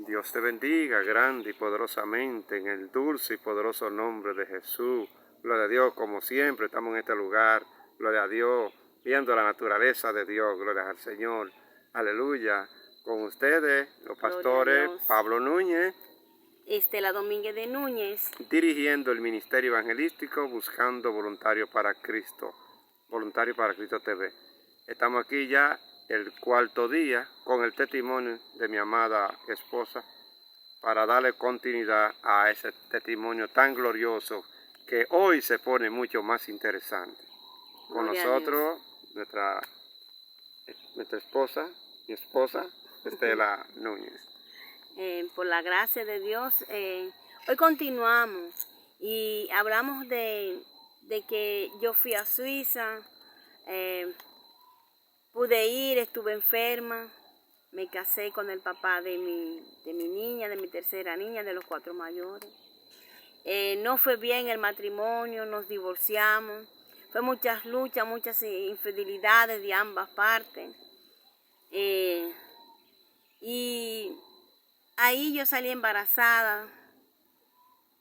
Dios te bendiga grande y poderosamente en el dulce y poderoso nombre de Jesús. Gloria a Dios, como siempre estamos en este lugar. Gloria a Dios, viendo la naturaleza de Dios. Gloria al Señor. Aleluya. Con ustedes, los pastores Pablo Núñez, Estela Domínguez de Núñez, dirigiendo el ministerio evangelístico Buscando Voluntarios para Cristo. Voluntarios para Cristo TV. Estamos aquí ya el cuarto día con el testimonio de mi amada esposa para darle continuidad a ese testimonio tan glorioso que hoy se pone mucho más interesante. Con nosotros, nuestra esposa, mi esposa, Estela Núñez. Por la gracia de Dios, hoy continuamos y hablamos de que yo fui a Suiza, pude ir, estuve enferma, me casé con el papá de mi niña, de mi tercera niña, de los 4 mayores. No fue bien el matrimonio, nos divorciamos, fue muchas luchas, muchas infidelidades de ambas partes. Y ahí yo salí embarazada,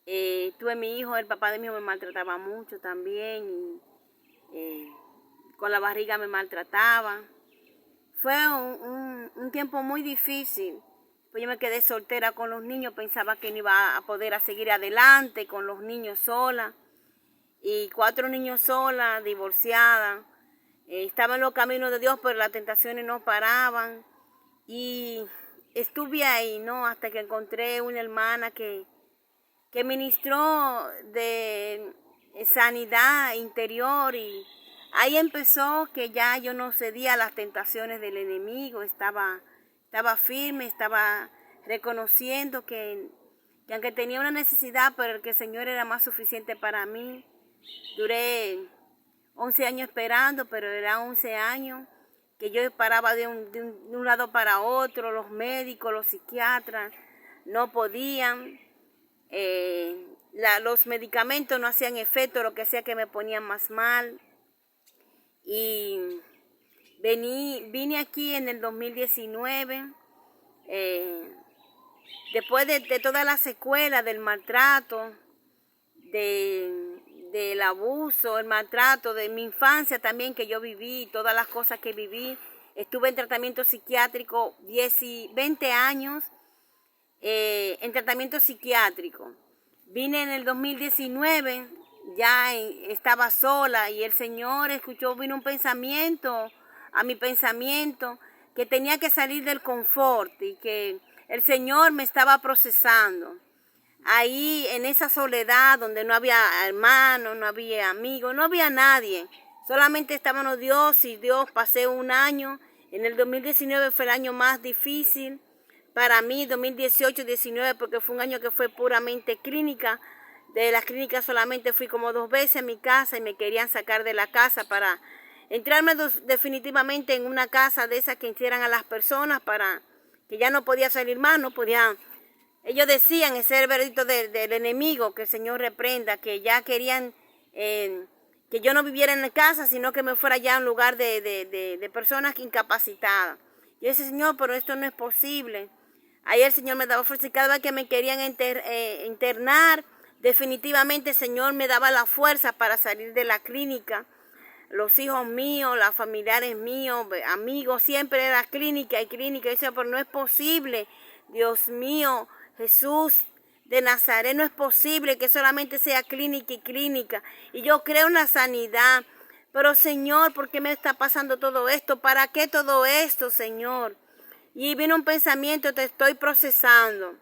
tuve mi hijo, el papá de mi hijo me maltrataba mucho también, y con la barriga me maltrataba. Fue un tiempo muy difícil, pues yo me quedé soltera con los niños, pensaba que no iba a poder seguir adelante con los niños sola, y 4 niños sola, divorciada. Estaba en los caminos de Dios, pero las tentaciones no paraban, y estuve ahí, ¿no? Hasta que encontré una hermana que ministró de sanidad interior, y ahí empezó que ya yo no cedía a las tentaciones del enemigo, estaba firme, estaba reconociendo que aunque tenía una necesidad, pero que el Señor era más suficiente para mí. Duré 11 años esperando, pero eran 11 años que yo paraba de un lado para otro, los médicos, los psiquiatras no podían, los medicamentos no hacían efecto, lo que hacía que me ponían más mal. Y vine aquí en el 2019, después de toda la secuela del maltrato, del abuso, el maltrato de mi infancia también que yo viví, todas las cosas que viví. Estuve en tratamiento psiquiátrico 20 años, en tratamiento psiquiátrico. Vine en el 2019, ya estaba sola, y el Señor vino un pensamiento a mi pensamiento que tenía que salir del confort y que el Señor me estaba procesando. Ahí en esa soledad donde no había hermanos, no había amigos, no había nadie, solamente estábamos Dios y Dios. Pasé un año, en el 2019 fue el año más difícil para mí, 2018-19, porque fue un año que fue puramente clínica. De las clínicas solamente fui como 2 veces a mi casa y me querían sacar de la casa para entrarme definitivamente en una casa de esas que hicieran a las personas, para que ya no podía salir más, no podía. Ellos decían, ese es el veredicto del enemigo, que el Señor reprenda, que ya querían que yo no viviera en la casa, sino que me fuera ya a un lugar de personas incapacitadas. Yo decía, Señor, pero esto no es posible. Ahí el Señor me daba fuerza, y cada vez que me querían internar, definitivamente el Señor me daba la fuerza para salir de la clínica. Los hijos míos, los familiares míos, amigos, siempre era clínica y clínica. Y decía, pero no es posible, Dios mío, Jesús de Nazaret, no es posible que solamente sea clínica y clínica. Y yo creo en la sanidad. Pero Señor, ¿por qué me está pasando todo esto? ¿Para qué todo esto, Señor? Y vino un pensamiento, te estoy procesando.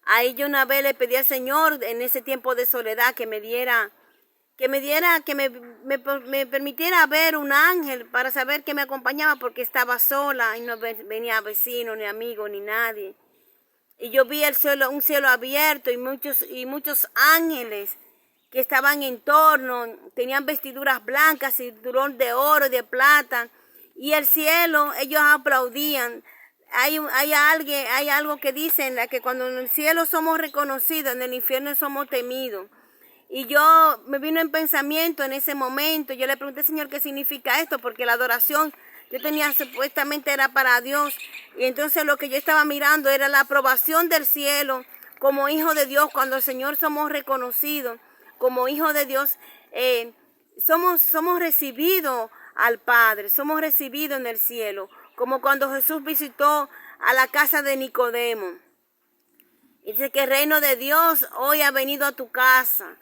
Ahí yo una vez le pedí al Señor en ese tiempo de soledad que me permitiera ver un ángel para saber que me acompañaba, porque estaba sola y no venía vecino, ni amigo, ni nadie. Y yo vi un cielo abierto y muchos ángeles que estaban en torno, tenían vestiduras blancas, cinturón de oro y de plata, y el cielo, ellos aplaudían. Hay algo que dicen, que cuando en el cielo somos reconocidos, en el infierno somos temidos. Y yo me vino en pensamiento en ese momento, yo le pregunté, Señor, ¿qué significa esto? Porque la adoración yo tenía supuestamente era para Dios. Y entonces lo que yo estaba mirando era la aprobación del cielo como hijo de Dios. Cuando el Señor somos reconocidos como hijo de Dios, somos recibidos al Padre, somos recibidos en el cielo, como cuando Jesús visitó a la casa de Nicodemo. Dice que el reino de Dios hoy ha venido a tu casa.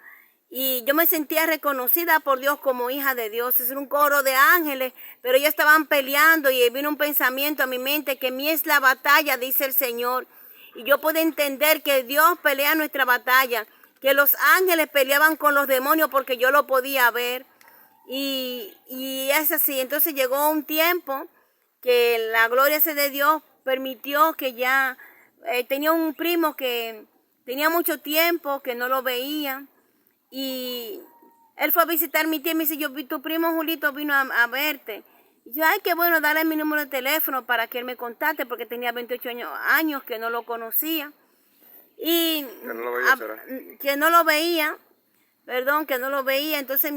Y yo me sentía reconocida por Dios como hija de Dios. Es un coro de ángeles, pero ellos estaban peleando y vino un pensamiento a mi mente que mía es la batalla, dice el Señor. Y yo pude entender que Dios pelea nuestra batalla, que los ángeles peleaban con los demonios porque yo lo podía ver. Y es así. Entonces llegó un tiempo que la gloria de Dios permitió que ya tenía un primo que tenía mucho tiempo que no lo veía. Y él fue a visitar mi tía y me dice, yo vi tu primo Julito vino a verte. Y yo, ay, qué bueno, dale mi número de teléfono para que él me contacte, porque tenía 28 años que no lo conocía. Y Que no lo veía, ¿será? que no lo veía, perdón, que no lo veía. Entonces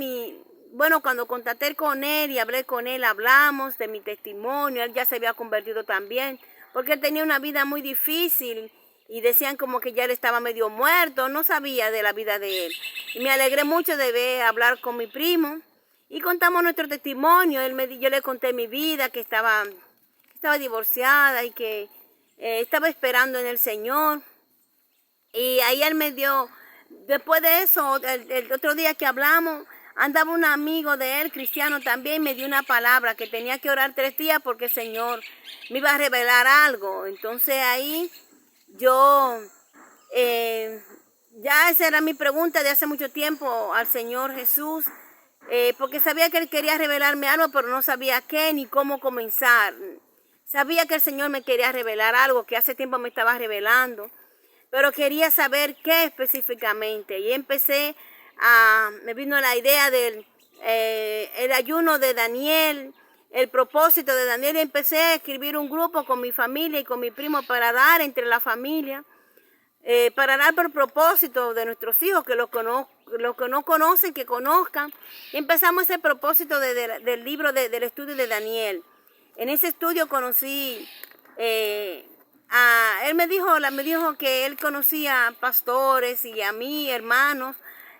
bueno, cuando contacté con él y hablé con él, hablamos de mi testimonio. Él ya se había convertido también, porque él tenía una vida muy difícil y decían como que ya él estaba medio muerto, no sabía de la vida de él. Y me alegré mucho de hablar con mi primo y contamos nuestro testimonio. Yo le conté mi vida, que estaba divorciada y que estaba esperando en el Señor. Y ahí él me dio, después de eso, el otro día que hablamos, andaba un amigo de él, cristiano también, me dio una palabra que tenía que orar 3 días porque el Señor me iba a revelar algo. Entonces ahí yo, ya esa era mi pregunta de hace mucho tiempo al Señor Jesús, porque sabía que Él quería revelarme algo, pero no sabía qué ni cómo comenzar. Sabía que el Señor me quería revelar algo que hace tiempo me estaba revelando, pero quería saber qué específicamente. Y me vino la idea del el ayuno de Daniel, el propósito de Daniel, y empecé a escribir un grupo con mi familia y con mi primo para dar entre la familia, para dar por propósito de nuestros hijos, que los que no conocen, que conozcan. Y empezamos ese propósito del libro del estudio de Daniel. En ese estudio conocí él me dijo que él conocía pastores y a mí, hermanos,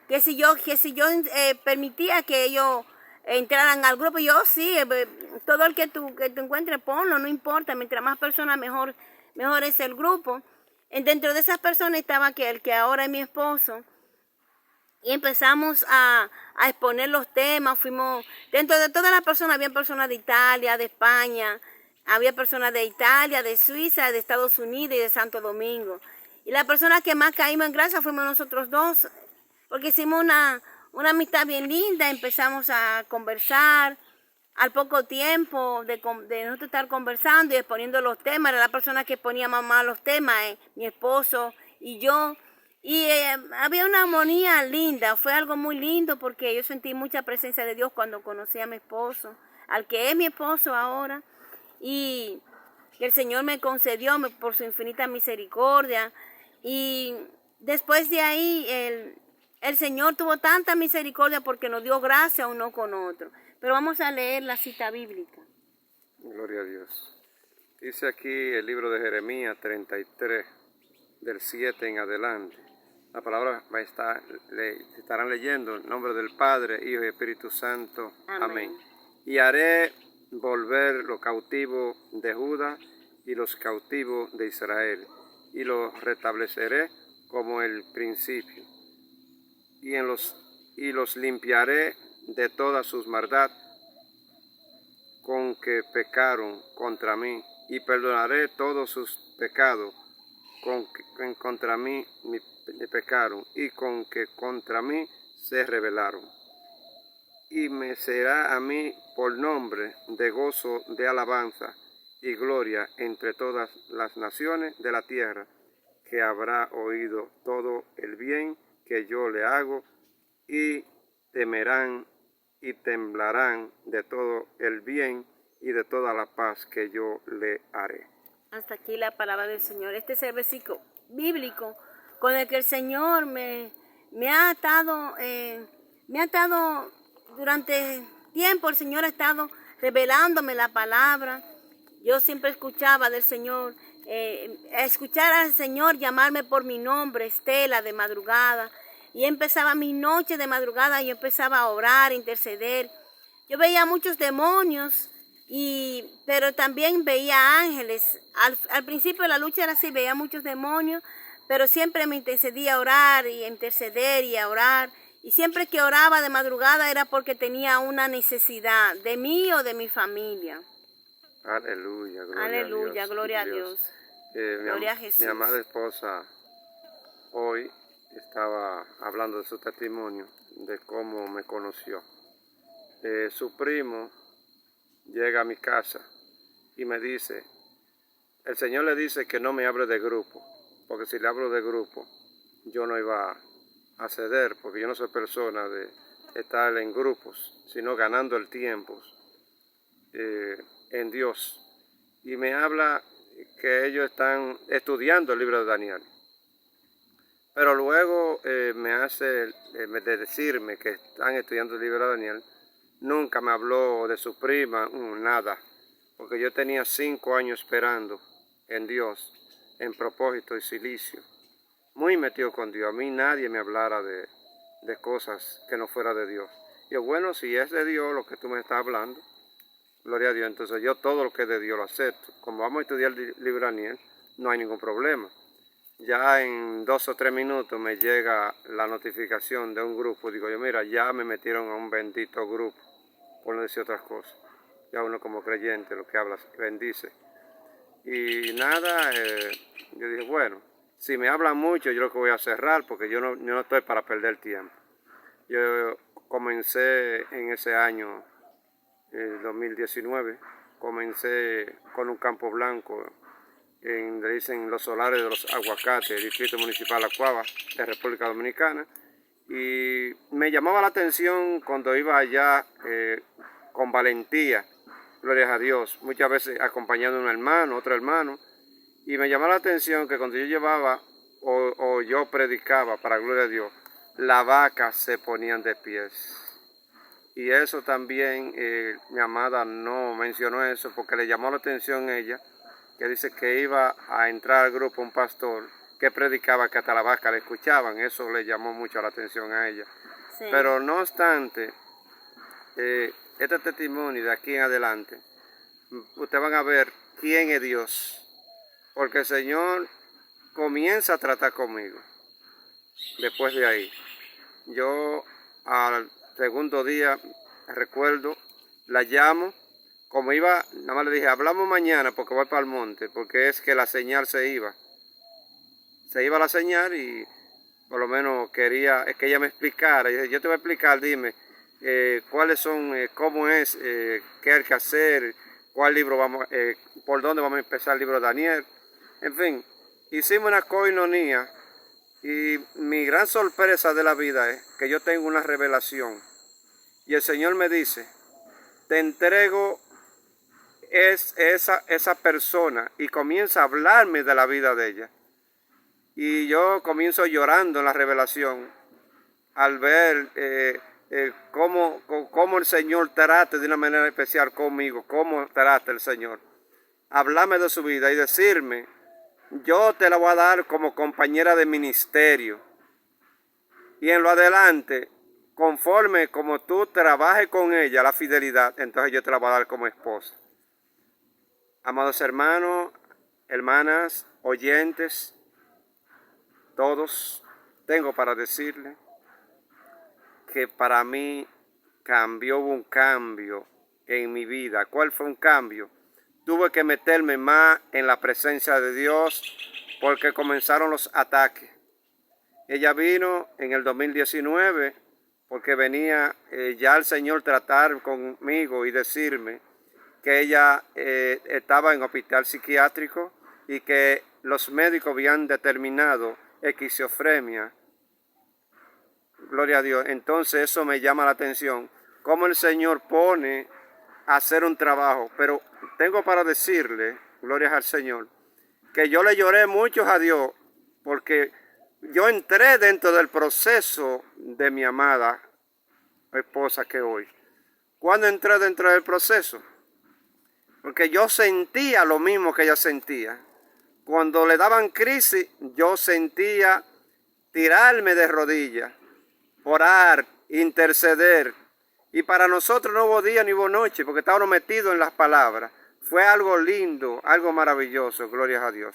que si yo permitía que ellos entraran al grupo. Yo sí, todo el que tú encuentres, ponlo, no importa, mientras más personas mejor es el grupo. Dentro de esas personas estaba el que ahora es mi esposo. Y empezamos a exponer los temas. Dentro de todas las personas, había personas de Italia, de España, había personas de Italia, de Suiza, de Estados Unidos y de Santo Domingo. Y la persona que más caímos en gracia fuimos nosotros dos, porque hicimos una amistad bien linda. Empezamos a conversar. Al poco tiempo de nosotros estar conversando y exponiendo los temas, era la persona que ponía más los temas, mi esposo y yo. Y había una armonía linda, fue algo muy lindo porque yo sentí mucha presencia de Dios cuando conocí a mi esposo, al que es mi esposo ahora. Y el Señor me concedió por su infinita misericordia. Y después de ahí el Señor tuvo tanta misericordia porque nos dio gracia uno con otro. Pero vamos a leer la cita bíblica. Gloria a Dios. Dice aquí el libro de Jeremías 33, del 7 en adelante. La palabra estarán leyendo en nombre del Padre, Hijo y Espíritu Santo. Amén. Y haré volver los cautivos de Judá y los cautivos de Israel, y los restableceré como el principio. Y los limpiaré de toda sus maldad con que pecaron contra mí, y perdonaré todos sus pecados con que contra mí me pecaron y con que contra mí se rebelaron. Y me será a mí por nombre de gozo, de alabanza y gloria entre todas las naciones de la tierra, que habrá oído todo el bien que yo le hago, y temerán y temblarán de todo el bien y de toda la paz que yo le haré. Hasta aquí la palabra del Señor. Este es el versículo bíblico con el que el Señor me ha atado durante tiempo. El Señor ha estado revelándome la palabra. Yo siempre escuchaba del Señor, escuchar al Señor llamarme por mi nombre, Estela, de madrugada. Y empezaba mi noche de madrugada, yo empezaba a orar, a interceder. Yo veía muchos demonios, pero también veía ángeles. Al principio la lucha era así, veía muchos demonios, pero siempre me intercedía a orar y a interceder y a orar. Y siempre que oraba de madrugada era porque tenía una necesidad de mí o de mi familia. Aleluya, aleluya, gloria a Dios. Gloria a Jesús. Mi amada esposa hoy estaba hablando de su testimonio, de cómo me conoció. Su primo llega a mi casa y me dice, el Señor le dice que no me hable de grupo, porque si le hablo de grupo, yo no iba a ceder, porque yo no soy persona de estar en grupos, sino ganando el tiempo en Dios. Y me habla que ellos están estudiando el libro de Daniel. Pero luego me hace de decirme que están estudiando el libro de Daniel. Nunca me habló de su prima, nada. Porque yo tenía 5 años esperando en Dios, en propósito y silicio. Muy metido con Dios. A mí nadie me hablara de cosas que no fuera de Dios. Yo, bueno, si es de Dios lo que tú me estás hablando, gloria a Dios. Entonces yo todo lo que es de Dios lo acepto. Como vamos a estudiar el libro de Daniel, no hay ningún problema. Ya en 2 o 3 minutos me llega la notificación de un grupo. Digo yo, mira, ya me metieron a un bendito grupo, por no decir otras cosas. Ya uno como creyente lo que habla bendice. Y nada, yo dije, bueno, si me hablan mucho, yo lo que voy a cerrar, porque yo no estoy para perder tiempo. Yo comencé en ese año, 2019, comencé con un campo blanco, le dicen los solares de los aguacates, Distrito Municipal Acuaba, de República Dominicana. Y me llamaba la atención cuando iba allá con valentía, gloria a Dios, muchas veces acompañando a un hermano, otro hermano. Y me llamaba la atención que cuando yo llevaba o yo predicaba para gloria a Dios, las vacas se ponían de pies. Y eso también, mi amada no mencionó eso porque le llamó la atención ella, que dice que iba a entrar al grupo un pastor que predicaba que hasta las vacas le escuchaban. Eso le llamó mucho la atención a ella. Sí. Pero no obstante, este testimonio de aquí en adelante, ustedes van a ver quién es Dios. Porque el Señor comienza a tratar conmigo. Después de ahí, yo al segundo día, recuerdo, la llamo. Como iba, nada más le dije, hablamos mañana porque voy para el monte, porque es que la señal se iba. Se iba la señal y por lo menos quería que ella me explicara. Yo te voy a explicar, dime, cuáles son, cómo es, qué hay que hacer, cuál libro vamos, por dónde vamos a empezar el libro de Daniel. En fin, hicimos una coinonía y mi gran sorpresa de la vida es que yo tengo una revelación. Y el Señor me dice, te entrego esa persona, y comienza a hablarme de la vida de ella. Y yo comienzo llorando en la revelación al ver cómo el Señor trata de una manera especial conmigo, cómo trata el Señor. Hablarme de su vida y decirme, yo te la voy a dar como compañera de ministerio. Y en lo adelante, conforme como tú trabajes con ella la fidelidad, entonces yo te la voy a dar como esposa. Amados hermanos, hermanas, oyentes, todos, tengo para decirles que para mí hubo un cambio en mi vida. ¿Cuál fue un cambio? Tuve que meterme más en la presencia de Dios porque comenzaron los ataques. Ella vino en el 2019 porque venía ya el Señor tratar conmigo y decirme que ella estaba en hospital psiquiátrico y que los médicos habían determinado esquizofrenia. Gloria a Dios. Entonces eso me llama la atención. Cómo el Señor pone a hacer un trabajo. Pero tengo para decirle, gloria al Señor, que yo le lloré mucho a Dios porque yo entré dentro del proceso de mi amada esposa que hoy. cuando entré dentro del proceso, porque yo sentía lo mismo que ella sentía. Cuando le daban crisis, yo sentía tirarme de rodillas, orar, interceder. Y para nosotros no hubo día ni hubo noche, porque estábamos metidos en las palabras. Fue algo lindo, algo maravilloso, gloria a Dios.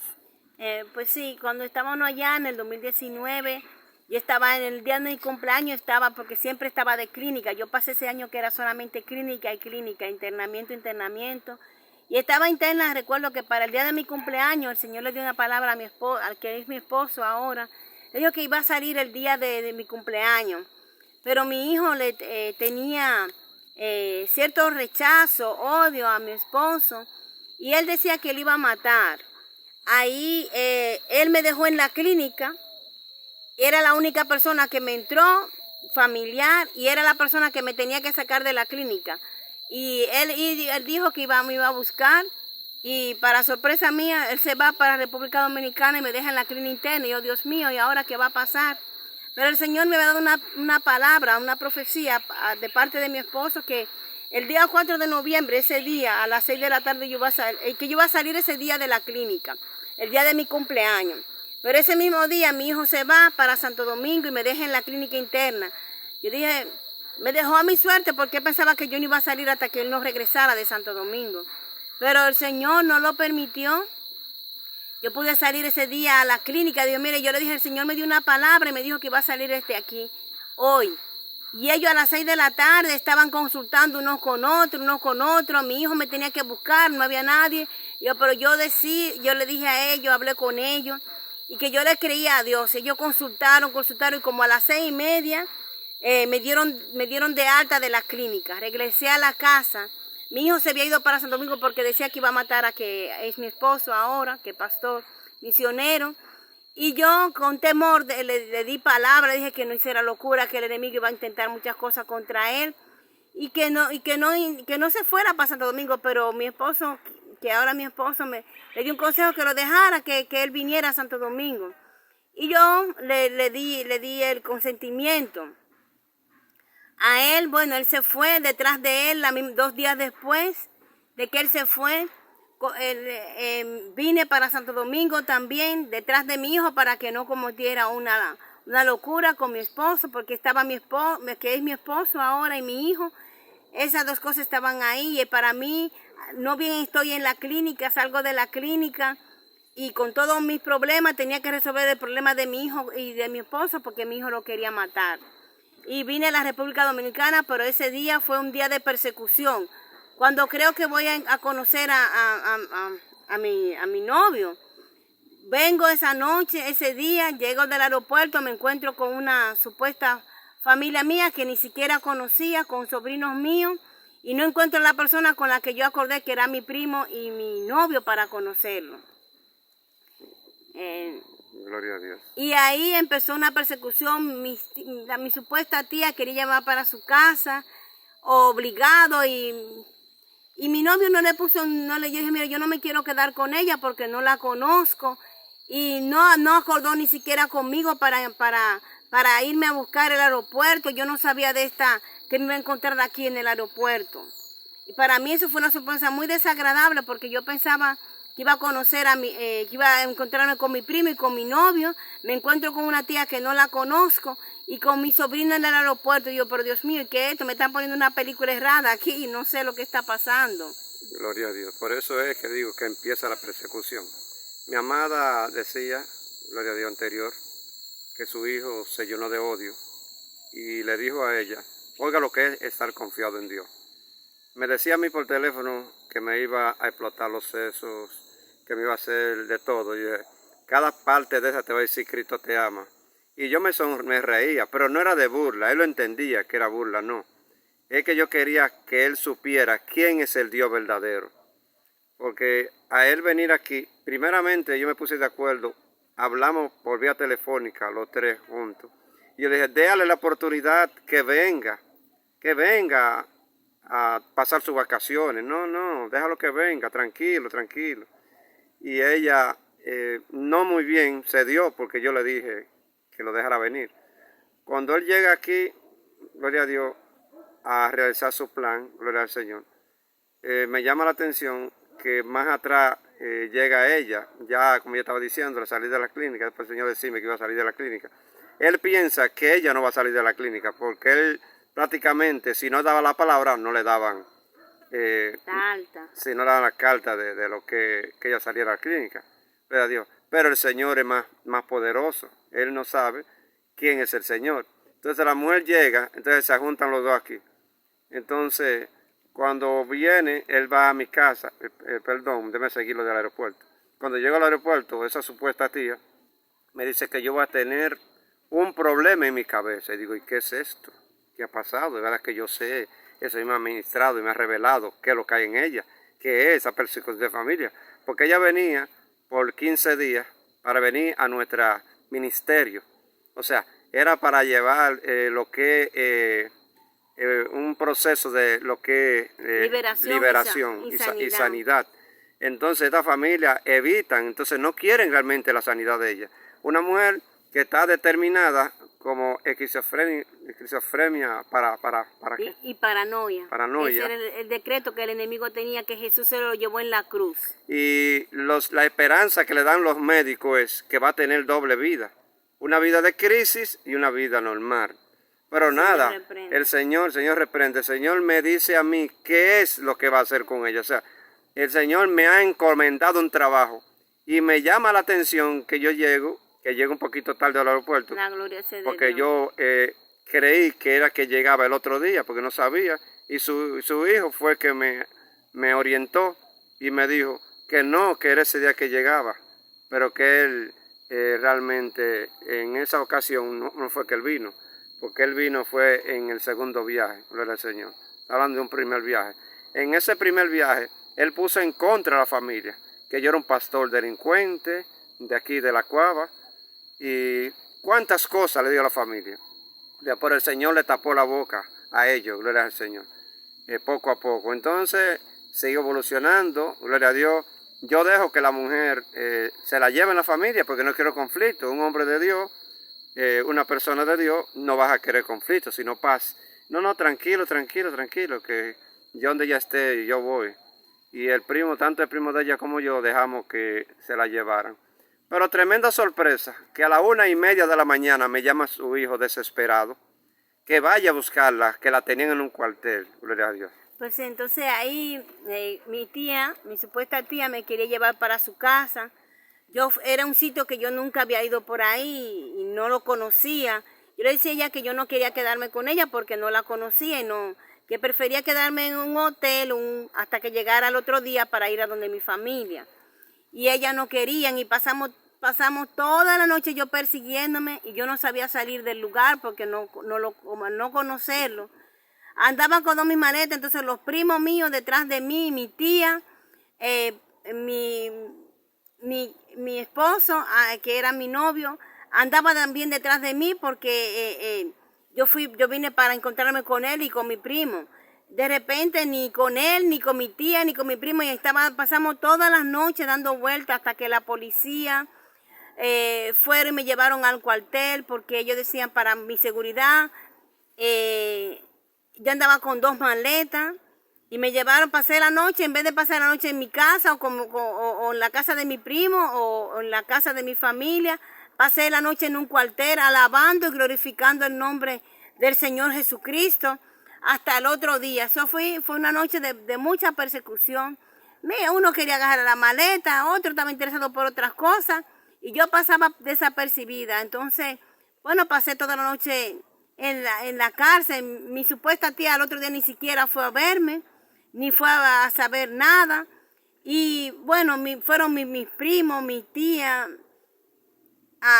Pues sí, cuando estábamos allá en el 2019, yo estaba en el día de mi cumpleaños, porque siempre estaba de clínica. Yo pasé ese año que era solamente clínica y clínica, internamiento. Y estaba interna, recuerdo que para el día de mi cumpleaños el Señor le dio una palabra a mi esposo, al que es mi esposo ahora. Le dijo que iba a salir el día de mi cumpleaños. Pero mi hijo tenía cierto rechazo, odio a mi esposo. Y él decía que él iba a matar. Ahí él me dejó en la clínica. Era la única persona que me entró, familiar, y era la persona que me tenía que sacar de la clínica. Y él dijo que me iba a buscar, y para sorpresa mía, él se va para la República Dominicana y me deja en la clínica interna. Y yo, Dios mío, ¿y ahora qué va a pasar? Pero el Señor me había dado una palabra, una profecía de parte de mi esposo, que el día 4 de noviembre, ese día, a las 6 de la tarde, que yo iba a salir ese día de la clínica, el día de mi cumpleaños. Pero ese mismo día mi hijo se va para Santo Domingo y me deja en la clínica interna. Yo dije, me dejó a mi suerte porque pensaba que yo no iba a salir hasta que él no regresara de Santo Domingo. Pero el Señor no lo permitió. Yo pude salir ese día a la clínica. Dios, mire, yo le dije, el Señor me dio una palabra y me dijo que iba a salir aquí hoy. Y ellos a las 6 de la tarde estaban consultando unos con otros. Mi hijo me tenía que buscar, no había nadie. Pero yo le dije a ellos, hablé con ellos. Y que yo le creía a Dios. Ellos consultaron y como a las 6:30 me dieron de alta de la clínica. Regresé a la casa. Mi hijo se había ido para Santo Domingo porque decía que iba a matar a que es mi esposo ahora, que es pastor, misionero. Y yo con temor le di palabra, dije que no hiciera locura, que el enemigo iba a intentar muchas cosas contra él. Y que no se fuera para Santo Domingo, pero mi esposo, que ahora mi esposo le dio un consejo que lo dejara, que él viniera a Santo Domingo. Y yo le di el consentimiento a él. Bueno, él se fue detrás de él 2 días después de que él se fue. Vine para Santo Domingo también detrás de mi hijo para que no cometiera una locura con mi esposo, porque estaba mi esposo, que es mi esposo ahora, y mi hijo. Esas dos cosas estaban ahí, y para mí, no bien estoy en la clínica, salgo de la clínica y con todos mis problemas tenía que resolver el problema de mi hijo y de mi esposo, porque mi hijo lo quería matar. Y vine a la República Dominicana, pero ese día fue un día de persecución. Cuando creo que voy a conocer a mi novio, vengo esa noche, ese día, llego del aeropuerto, me encuentro con una supuesta familia mía que ni siquiera conocía, con sobrinos míos, y no encuentro la persona con la que yo acordé que era mi primo y mi novio para conocerlo. Gloria a Dios. Y ahí empezó una persecución. Mi supuesta tía quería llevar para su casa, obligado, y mi novio yo dije, mira, yo no me quiero quedar con ella porque no la conozco, y no acordó ni siquiera conmigo para irme a buscar el aeropuerto. Yo no sabía que me iba a encontrar aquí en el aeropuerto. Y para mí eso fue una sorpresa muy desagradable, porque yo pensaba que iba a conocer que iba a encontrarme con mi primo y con mi novio. Me encuentro con una tía que no la conozco y con mi sobrino en el aeropuerto. Y yo, pero Dios mío, ¿qué es esto? Me están poniendo una película errada aquí y no sé lo que está pasando. Gloria a Dios. Por eso es que digo que empieza la persecución. Mi amada decía, gloria a Dios anterior, que su hijo se llenó de odio y le dijo a ella, oiga lo que es estar confiado en Dios. Me decía a mí por teléfono que me iba a explotar los sesos, que me iba a hacer de todo. Y cada parte de esa te va a decir, Cristo te ama. Y yo me reía, pero no era de burla, él lo entendía que era burla, no. Es que yo quería que él supiera quién es el Dios verdadero. Porque a él venir aquí, primeramente yo me puse de acuerdo, hablamos por vía telefónica los tres juntos. Y yo le dije, déjale la oportunidad que venga a pasar sus vacaciones. No, déjalo que venga, tranquilo. Y ella no muy bien se dio porque yo le dije que lo dejara venir. Cuando él llega aquí, gloria a Dios, a realizar su plan, gloria al Señor. Me llama la atención que más atrás llega ella, ya como yo estaba diciendo, a salir de la clínica, después el Señor decime que iba a salir de la clínica. Él piensa que ella no va a salir de la clínica, porque él prácticamente, si no daba la palabra, no le daban si no le daban la carta de lo que ella saliera a la clínica. Pero Dios. Pero el Señor es más poderoso. Él no sabe quién es el Señor. Entonces la mujer llega, entonces se juntan los dos aquí. Entonces, cuando viene, él va a mi casa, déjeme seguirlo del aeropuerto. Cuando llego al aeropuerto, esa supuesta tía me dice que yo voy a tener un problema en mi cabeza. Y digo, ¿y qué es esto? ¿Qué ha pasado? De verdad que yo sé, eso me ha ministrado y me ha revelado qué es lo que hay en ella, qué es esa persecución de familia. Porque ella venía por 15 días para venir a nuestro ministerio. O sea, era para llevar lo que un proceso de lo que liberación y sanidad. Entonces esta familia evitan, entonces no quieren realmente la sanidad de ella. Una mujer que está determinada como esquizofrenia para ¿qué? Y paranoia. Paranoia. Ese era el decreto que el enemigo tenía, que Jesús se lo llevó en la cruz. Y la esperanza que le dan los médicos es que va a tener doble vida. Una vida de crisis y una vida normal. Pero nada, el Señor reprende. El Señor me dice a mí qué es lo que va a hacer con ella. O sea, el Señor me ha encomendado un trabajo. Y me llama la atención que yo llego un poquito tarde al aeropuerto. La gloria sea de porque Dios. Yo creí que era que llegaba el otro día, porque no sabía. Y su hijo fue que me orientó y me dijo que no, que era ese día que llegaba. Pero que él realmente en esa ocasión no fue que él vino. Porque él vino fue en el segundo viaje, gloria al Señor. Hablando de un primer viaje. En ese primer viaje, él puso en contra a la familia. Que yo era un pastor delincuente, de aquí de la Cuava. Y cuántas cosas le dio a la familia. Pero el Señor le tapó la boca a ellos, gloria al Señor. Poco a poco. Entonces, sigue evolucionando, gloria a Dios. Yo dejo que la mujer se la lleve en la familia porque no quiero conflicto. Un hombre de Dios, una persona de Dios, no vas a querer conflicto, sino paz. No, tranquilo, que yo donde ella esté, yo voy. Y el primo, tanto el primo de ella como yo, dejamos que se la llevaran. Pero tremenda sorpresa, que a la 1:30 de la mañana me llama su hijo desesperado, que vaya a buscarla, que la tenían en un cuartel, gloria a Dios. Pues entonces ahí mi supuesta tía me quería llevar para su casa. Era un sitio que yo nunca había ido por ahí y no lo conocía. Yo le decía a ella que yo no quería quedarme con ella porque no la conocía y que prefería quedarme en un hotel hasta que llegara el otro día para ir a donde mi familia. Y ella no querían y pasamos toda la noche yo persiguiéndome y yo no sabía salir del lugar porque no conocerlo. Andaba con todas mis maletas, entonces los primos míos detrás de mí, mi tía, mi esposo, que era mi novio, andaba también detrás de mí porque yo vine para encontrarme con él y con mi primo. De repente ni con él, ni con mi tía, ni con mi primo, pasamos todas las noches dando vueltas hasta que la policía fueron y me llevaron al cuartel porque ellos decían para mi seguridad. Yo andaba con 2 maletas y me llevaron, pasé la noche, en vez de pasar la noche en mi casa o en la casa de mi primo o en la casa de mi familia, pasé la noche en un cuartel alabando y glorificando el nombre del Señor Jesucristo hasta el otro día. Eso fue una noche de mucha persecución. Uno quería agarrar la maleta, otro estaba interesado por otras cosas y yo pasaba desapercibida. Entonces, bueno, pasé toda la noche en la cárcel. Mi supuesta tía al otro día ni siquiera fue a verme, ni fue a saber nada. Y bueno, fueron mis primos, mi tía,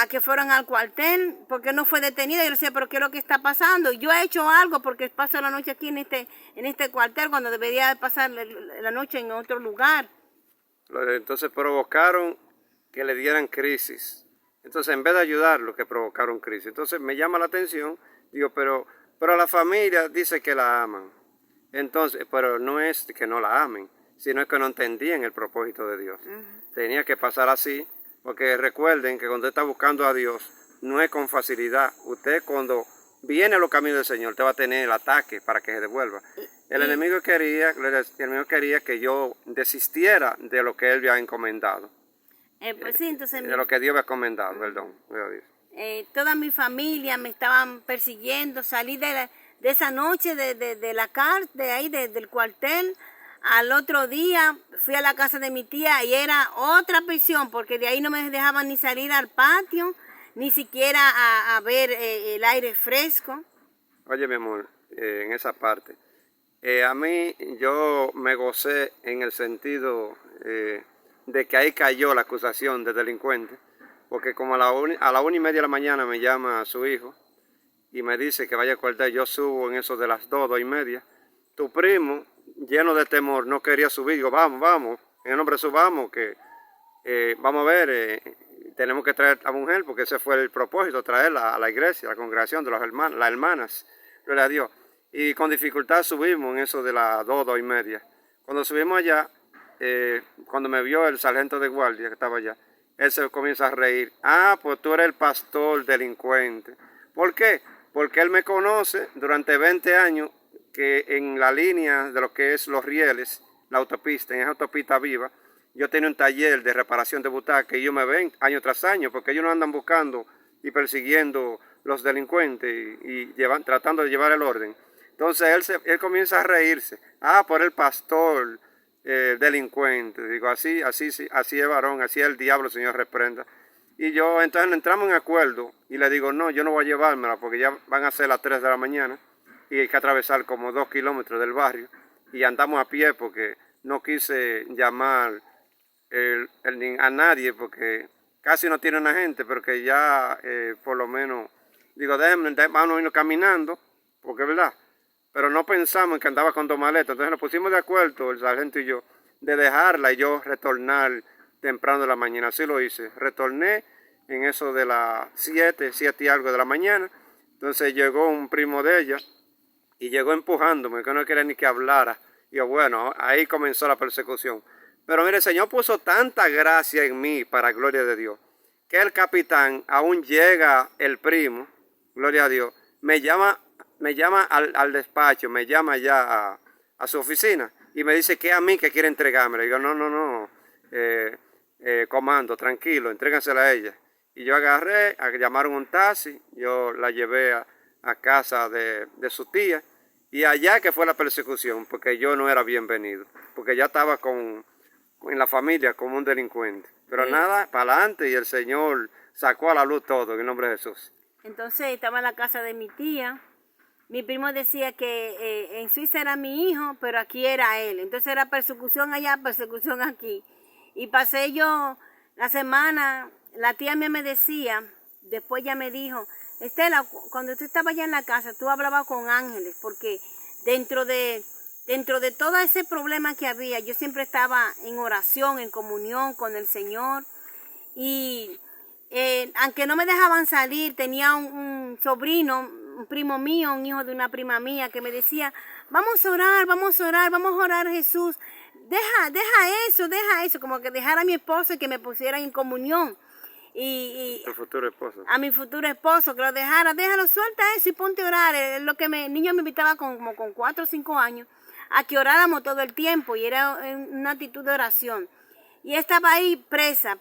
que fueron al cuartel porque no fue detenida. Yo decía, pero ¿qué es lo que está pasando? Yo he hecho algo porque paso la noche aquí en este cuartel cuando debería pasar la noche en otro lugar. Entonces provocaron que le dieran crisis. Entonces en vez de ayudarlo, que provocaron crisis. Entonces me llama la atención, digo, pero la familia dice que la aman. Entonces, pero no es que no la amen, sino es que no entendían el propósito de Dios. Tenía que pasar así, porque recuerden que cuando usted está buscando a Dios, no es con facilidad. Usted cuando viene a los caminos del Señor, te va a tener el ataque para que se devuelva. El enemigo quería que yo desistiera de lo que él había encomendado. Pues sí, entonces De lo que Dios había encomendado, perdón. toda mi familia me estaban persiguiendo. Salí de esa noche de la cárcel, de ahí, del cuartel. Al otro día fui a la casa de mi tía y era otra prisión, porque de ahí no me dejaban ni salir al patio, ni siquiera a ver el aire fresco. Oye, mi amor, en esa parte, a mí yo me gocé en el sentido de que ahí cayó la acusación de delincuente, porque como a la 1:30 de la mañana me llama su hijo y me dice que vaya a cuartel. Yo subo en eso de las 2:30. Tu primo, lleno de temor, no quería subir. Digo, vamos, en el nombre de Jesús, vamos, que vamos a ver, tenemos que traer a la mujer, porque ese fue el propósito, traerla a la iglesia, a la congregación de las hermanas, gloria a Dios. Y con dificultad subimos en eso de las 2:30. Cuando subimos allá, cuando me vio el sargento de guardia que estaba allá, él se comienza a reír. Ah, pues tú eres el pastor delincuente. ¿Por qué? Porque él me conoce durante 20 años, que en la línea de lo que es los rieles, la autopista, en esa autopista viva, yo tengo un taller de reparación de butacas y ellos me ven año tras año, porque ellos no andan buscando y persiguiendo los delincuentes y tratando de llevar el orden. Entonces él comienza a reírse. Ah, por el pastor delincuente. Digo, así es varón, así es el diablo, Señor reprenda. Y yo, entonces entramos en acuerdo y le digo, no, yo no voy a llevármela porque ya van a ser las 3 de la mañana y hay que atravesar como 2 kilómetros del barrio y andamos a pie porque no quise llamar a nadie porque casi no tiene una gente, pero que ya por lo menos, digo, vamos a irnos caminando, porque es verdad, pero no pensamos en que andaba con 2 maletas. Entonces nos pusimos de acuerdo, el sargento y yo, de dejarla y yo retornar temprano de la mañana. Así lo hice, retorné en eso de las 7 y algo de la mañana. Entonces llegó un primo de ella y llegó empujándome, que no quería ni que hablara. Y yo, bueno, ahí comenzó la persecución. Pero mire, el Señor puso tanta gracia en mí, para gloria de Dios, que el capitán, aún llega el primo, gloria a Dios, me llama al despacho, me llama ya a su oficina y me dice que es a mí que quiere entregarme. Le digo, no, comando, tranquilo, entrégansela a ella. Y yo agarré, llamaron un taxi, yo la llevé a casa de su tía, y allá que fue la persecución, porque yo no era bienvenido, porque ya estaba en la familia como un delincuente. Pero nada, para adelante, y el Señor sacó a la luz todo en el nombre de Jesús. Entonces estaba en la casa de mi tía. Mi primo decía que en Suiza era mi hijo, pero aquí era él. Entonces era persecución allá, persecución aquí. Y pasé yo la semana, la tía mía me decía, después ya me dijo, Estela, cuando tú estabas allá en la casa, tú hablabas con ángeles, porque dentro de todo ese problema que había, yo siempre estaba en oración, en comunión con el Señor. Y aunque no me dejaban salir, tenía un sobrino, un primo mío, un hijo de una prima mía, que me decía, vamos a orar a Jesús. Deja eso, como que dejar a mi esposo y que me pusieran en comunión. Y tu futuro esposo. A mi futuro esposo, que lo déjalo, suelta eso y ponte a orar. El niño me invitaba como con 4 o 5 años a que oráramos todo el tiempo, y era una actitud de oración. Y estaba ahí presa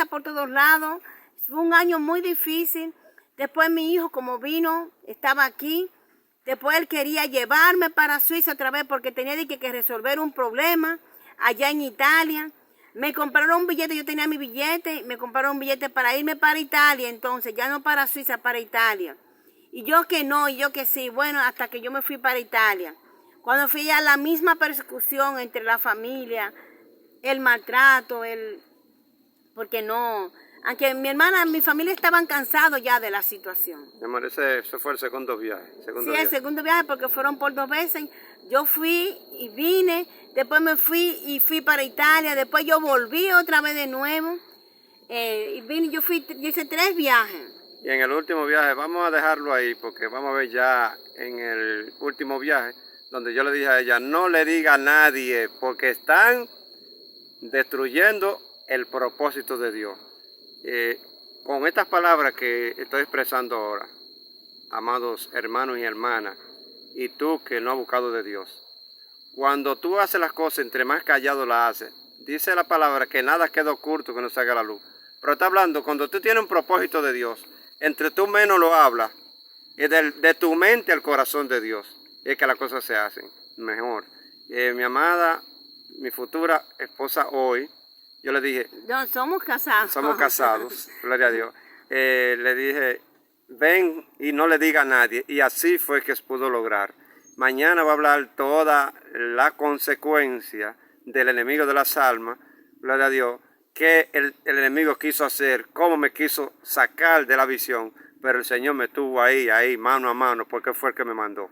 por todos lados. Fue un año muy difícil. Después mi hijo, como vino, estaba aquí. Después él quería llevarme para Suiza otra vez porque tenía que resolver un problema allá en Italia. Me compraron un billete, yo tenía mi billete, me compraron un billete para irme para Italia, entonces, ya no para Suiza, para Italia. Y yo que no, y yo que sí, bueno, hasta que yo me fui para Italia. Cuando fui a la misma persecución entre la familia, el maltrato, porque no, aunque mi familia estaban cansados ya de la situación. Mi amor, ese fue el segundo viaje. El segundo viaje, porque fueron por 2 veces. Yo fui y vine, después me fui y fui para Italia, después yo volví otra vez de nuevo, y vine, yo hice 3 viajes. Y en el último viaje, vamos a dejarlo ahí, porque vamos a ver ya en el último viaje, donde yo le dije a ella, no le diga a nadie, porque están destruyendo el propósito de Dios. Con estas palabras que estoy expresando ahora, amados hermanos y hermanas, y tú que no has buscado de Dios. Cuando tú haces las cosas, entre más callado las haces, dice la palabra que nada queda oculto que no salga a la luz. Pero está hablando, cuando tú tienes un propósito de Dios, entre tú menos lo hablas, y de tu mente al corazón de Dios, es que las cosas se hacen mejor. Mi amada, mi futura esposa hoy, yo le dije, No, somos casados. somos casados, gloria a Dios. Le dije, ven y no le diga a nadie. Y así fue que pudo lograr. Mañana va a hablar toda la consecuencia del enemigo de las almas, gloria a Dios, que el enemigo quiso hacer, cómo me quiso sacar de la visión, pero el Señor me tuvo ahí, mano a mano, porque fue el que me mandó.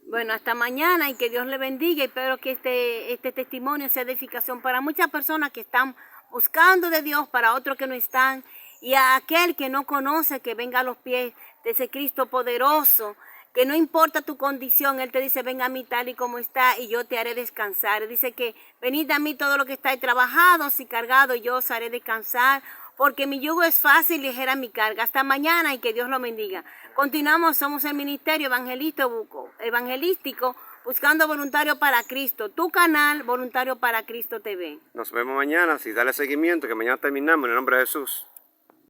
Bueno, hasta mañana y que Dios le bendiga y espero que este testimonio sea edificación para muchas personas que están buscando de Dios, para otros que no están, y a aquel que no conoce, que venga a los pies de ese Cristo poderoso, que no importa tu condición, Él te dice, ven a mí tal y como está y yo te haré descansar. Dice que venid a mí todo lo que estáis trabajados y cargados, y yo os haré descansar, porque mi yugo es fácil y ligera mi carga. Hasta mañana y que Dios lo bendiga. Continuamos, somos el Ministerio Evangelístico Buscando Voluntarios para Cristo, tu canal Voluntarios para Cristo TV. Nos vemos mañana, si dale seguimiento, que mañana terminamos en el nombre de Jesús.